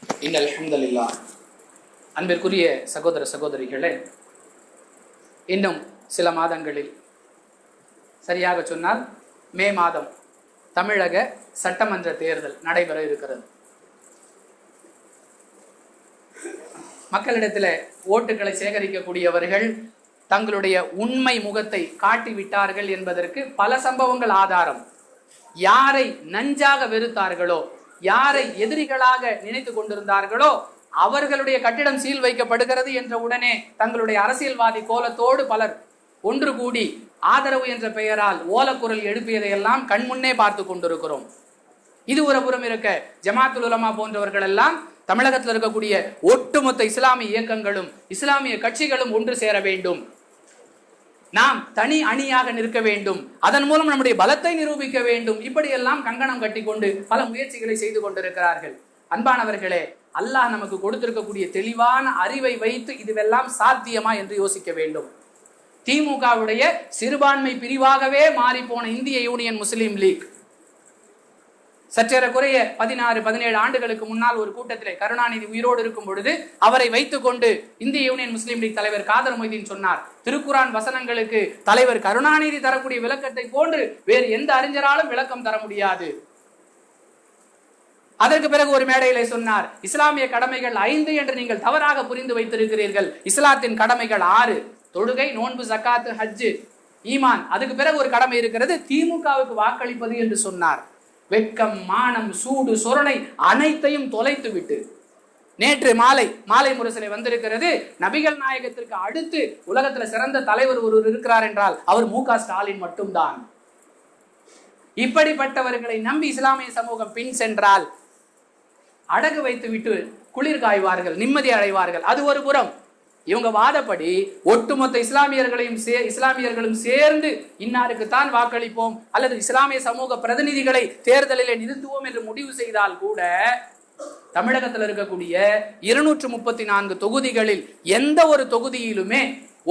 இன்னல் ஹம்துலில்லாஹ். அன்பிற்குரிய சகோதர சகோதரிகளே, இன்னும் சில மாதங்களில், சரியாக சொன்னால் மே மாதம் தமிழக சட்டமன்ற தேர்தல் நடைபெற இருக்கிறது. மக்களிடத்தில் ஓட்டுகளை சேகரிக்கக்கூடியவர்கள் தங்களுடைய உண்மை முகத்தை காட்டிவிட்டார்கள் என்பதற்கு பல சம்பவங்கள் ஆதாரம். யாரை நஞ்சாக வெறுத்தார்களோ, யாரை எதிரிகளாக நினைத்து கொண்டிருந்தார்களோ அவர்களுடைய கட்டிடம் சீல் வைக்கப்படுகிறது என்ற உடனே தங்களுடைய அரசியல்வாதி கோலத்தோடு பலர் ஒன்று கூடி ஆதரவு என்ற பெயரால் ஓலக்குரல் எழுப்பியதையெல்லாம் கண்முன்னே பார்த்து கொண்டிருக்கிறோம். இது ஒரு புறம் இருக்க, ஜமாத்துல் உலமா போன்றவர்கள் எல்லாம் தமிழகத்தில் இருக்கக்கூடிய ஒட்டுமொத்த இஸ்லாமிய இயக்கங்களும் இஸ்லாமிய கட்சிகளும் ஒன்று சேர வேண்டும், நாம் தனி அணியாக நிற்க வேண்டும், அதன் மூலம் நம்முடைய பலத்தை நிரூபிக்க வேண்டும், இப்படியெல்லாம் கங்கணம் கட்டி கொண்டு பல முயற்சிகளை செய்து கொண்டிருக்கிறார்கள். அன்பானவர்களே, அல்லாஹ் நமக்கு கொடுத்திருக்கக்கூடிய தெளிவான அறிவை வைத்து இதுவெல்லாம் சாத்தியமா என்று யோசிக்க வேண்டும். திமுகவுடைய சிறுபான்மை பிரிவாகவே மாறி போன இந்திய யூனியன் முஸ்லீம் லீக் சற்றேறக்குறைய 16-17 ஆண்டுகளுக்கு முன்னால் ஒரு கூட்டத்திலே கருணாநிதி உயிரோடு இருக்கும் பொழுது அவரை வைத்துக் கொண்டு இந்திய யூனியன் முஸ்லீம் லீக் தலைவர் காதர் மொய்தீன் சொன்னார், திருக்குரான் வசனங்களுக்கு தலைவர் கருணாநிதி தரக்கூடிய விளக்கத்தை போன்று வேறு எந்த அறிஞராலும் விளக்கம் தர முடியாது. அதற்கு பிறகு ஒரு மேடையிலே சொன்னார், இஸ்லாமிய கடமைகள் 5 என்று நீங்கள் தவறாக புரிந்து வைத்திருக்கிறீர்கள். இஸ்லாத்தின் கடமைகள் 6: தொழுகை, நோன்பு, ஜக்காத்து, ஹஜ்ஜு, ஈமான். அதுக்கு பிறகு ஒரு கடமை இருக்கிறது, திமுகவுக்கு வாக்களிப்பது என்று சொன்னார். வெட்கம், மானம், சூடு, சொரணை அனைத்தையும் தொலைத்து விட்டு நேற்று மாலை முரசிலே வந்திருக்கிறது, நபிகள் நாயகத்திற்கு அடுத்து உலகத்துல சிறந்த தலைவர் ஒருவர் இருக்கிறார் என்றால் அவர் மு.க. ஸ்டாலின் மட்டும்தான். இப்படிப்பட்டவர்களை நம்பி இஸ்லாமிய சமூகம் பின் சென்றால் அடகு வைத்து விட்டு குளிர் காய்வார்கள், நிம்மதி அடைவார்கள். அது ஒரு புறம். இவங்க வாதப்படி ஒட்டுமொத்த இஸ்லாமியர்களும் சேர்ந்து இன்னாருக்குத்தான் வாக்களிப்போம் அல்லது இஸ்லாமிய சமூக பிரதிநிதிகளை தேர்தலில் நிறுத்துவோம் என்று முடிவு செய்தால் கூட தமிழகத்தில் இருக்கக்கூடிய 234 தொகுதிகளில் எந்த ஒரு தொகுதியிலுமே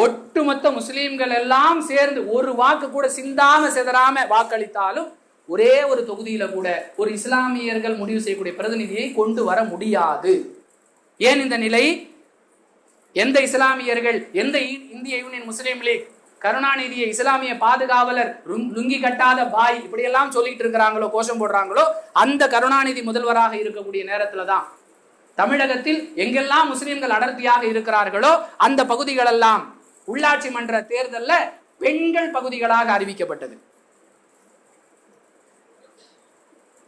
ஒட்டுமொத்த முஸ்லீம்கள் எல்லாம் சேர்ந்து ஒரு வாக்கு கூட சிந்தாம செதறாம வாக்களித்தாலும் ஒரே ஒரு தொகுதியில கூட ஒரு இஸ்லாமியர்கள் முடிவு செய்யக்கூடிய பிரதிநிதியை கொண்டு வர முடியாது. ஏன் இந்த நிலை? எந்த இஸ்லாமியர்கள், எந்த இந்திய யூனியன் முஸ்லீம் லீக் கருணாநிதியை இஸ்லாமிய பாதுகாவலர், லுங்கி கட்டாத பாய் இப்படியெல்லாம் சொல்லிட்டு இருக்கிறாங்களோ, கோஷம் போடுறாங்களோ, அந்த கருணாநிதி முதல்வராக இருக்கக்கூடிய நேரத்துல தான் தமிழகத்தில் எங்கெல்லாம் முஸ்லீம்கள் அடர்த்தியாக இருக்கிறார்களோ அந்த பகுதிகளெல்லாம் உள்ளாட்சி மன்ற தேர்தலில் பெண்கள் பகுதிகளாக அறிவிக்கப்பட்டது.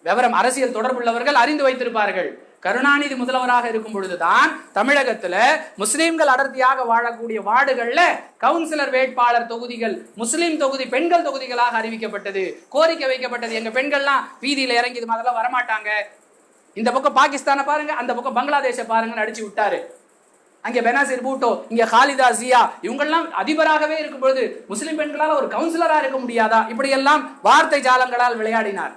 விவரம் அரசியல் தொடர்புள்ளவர்கள் அறிந்து வைத்திருப்பார்கள். கருணாநிதி முதல்வராக இருக்கும் பொழுதுதான் தமிழகத்துல முஸ்லீம்கள் அடர்த்தியாக வாழக்கூடிய வார்டுகள்ல கவுன்சிலர் வேட்பாளர் தொகுதிகள் முஸ்லீம் தொகுதி, பெண்கள் தொகுதிகளாக அறிவிக்கப்பட்டது. கோரிக்கை வைக்கப்பட்டது, எங்க பெண்கள்லாம் வீதியில இறங்கி இது மாதிரிலாம் வரமாட்டாங்க, இந்த பக்கம் பாகிஸ்தானை பாருங்க, அந்த பக்கம் பங்களாதேஷை பாருங்கன்னு அடிச்சு விட்டாரு. அங்க பெனாசிர் பூட்டோ, இங்க ஹாலிதா ஜியா, இவங்கெல்லாம் அதிபராகவே இருக்கும் பொழுது முஸ்லிம் பெண்களால் ஒரு கவுன்சிலரா இருக்க முடியாதா? இப்படியெல்லாம் வார்த்தை ஜாலங்களால் விளையாடினார்.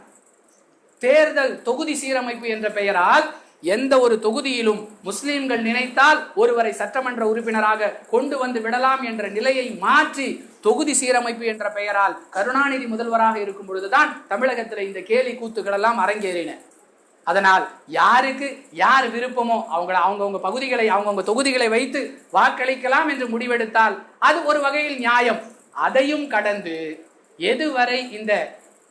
தேர்தல் தொகுதி சீரமைப்பு என்ற பெயரால் எந்த ஒரு தொகுதியிலும் முஸ்லிம்கள் நினைத்தால் ஒருவரை சட்டமன்ற உறுப்பினராக கொண்டு வந்து விடலாம் என்ற நிலையை மாற்றி தொகுதி சீரமைப்பு என்ற பெயரால் கருணாநிதி முதல்வராக இருக்கும் பொழுதுதான் தமிழகத்தில் இந்த கேலி கூத்துக்கள் எல்லாம் அரங்கேறின. அதனால் யாருக்கு யார் விருப்பமோ அவங்கவுங்க பகுதிகளை, அவங்கவுங்க தொகுதிகளை வைத்து வாக்களிக்கலாம் என்று முடிவெடுத்தால் அது ஒரு வகையில் நியாயம். அதையும் கடந்து எதுவரை இந்த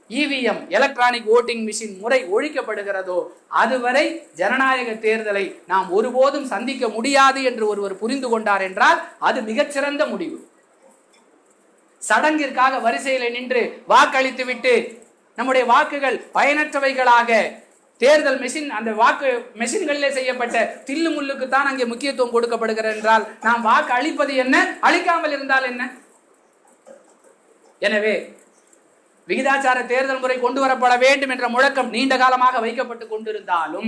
இவிஎம், எலக்ட்ரானிக் ஓட்டிங் மிஷின் முறை ஒழிக்கப்படுகிறதோ அதுவரை ஜனநாயக தேர்தலை நாம் ஒருபோதும் சந்திக்க முடியாது என்று ஒருவர் புரிந்து கொண்டார் என்றால் அது மிகச்சிறந்த முடிவு. சடங்கிற்காக வரிசையில் நின்று வாக்களித்து விட்டு நம்முடைய வாக்குகள் பயனற்றவைகளாக தேர்தல் மெஷின், அந்த வாக்கு மெஷின்களிலே செய்யப்பட்ட தில்லு முள்ளுக்கு தான் அங்கே முக்கியத்துவம் கொடுக்கப்படுகிறது என்றால் நாம் வாக்கு அளிப்பது என்ன, அளிக்காமல் இருந்தால் என்ன? எனவே விகிதாச்சார தேர்தல் முறை கொண்டு வரப்பட வேண்டும் என்ற முழக்கம் நீண்ட காலமாக வைக்கப்பட்டு கொண்டிருந்தாலும்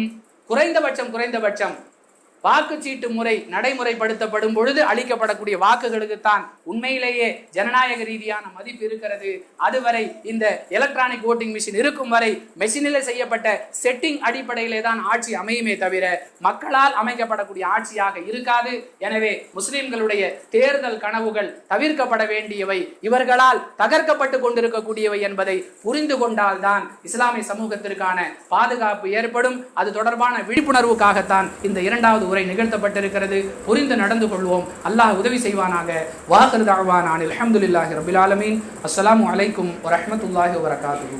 குறைந்தபட்சம் வாக்குச்சீட்டு முறை நடைமுறைப்படுத்தப்படும் பொழுது அளிக்கப்படக்கூடிய வாக்குகளுக்குத்தான் உண்மையிலேயே ஜனநாயக ரீதியான மதிப்பு இருக்கிறது. அதுவரை இந்த எலக்ட்ரானிக் ஓட்டிங் மிஷின் இருக்கும் வரை மெஷினில் செய்யப்பட்ட செட்டிங் அடிப்படையிலே தான் ஆட்சி அமையுமே தவிர மக்களால் அமைக்கப்படக்கூடிய ஆட்சியாக இருக்காது. எனவே முஸ்லிம்களுடைய தேர்தல் கனவுகள் தவிர்க்கப்பட வேண்டியவை, இவர்களால் தகர்க்கப்பட்டு கொண்டிருக்கக்கூடியவை என்பதை புரிந்து கொண்டால்தான் இஸ்லாமிய சமூகத்திற்கான பாதுகாப்பு ஏற்படும். அது தொடர்பான விழிப்புணர்வுக்காகத்தான் இந்த இரண்டாவது உரை நிகழ்த்தப்பட்டிருக்கிறது. புரிந்து நடந்து கொள்வோம். அல்லாஹ் உதவி செய்வானாக. வாஹிரு தஅவானா அல்ஹம்துலில்லாஹி ரப்பில் ஆலமீன். அஸ்ஸலாமு அலைக்கும் வரஹ்மத்துல்லாஹி வபரகாத்துஹு.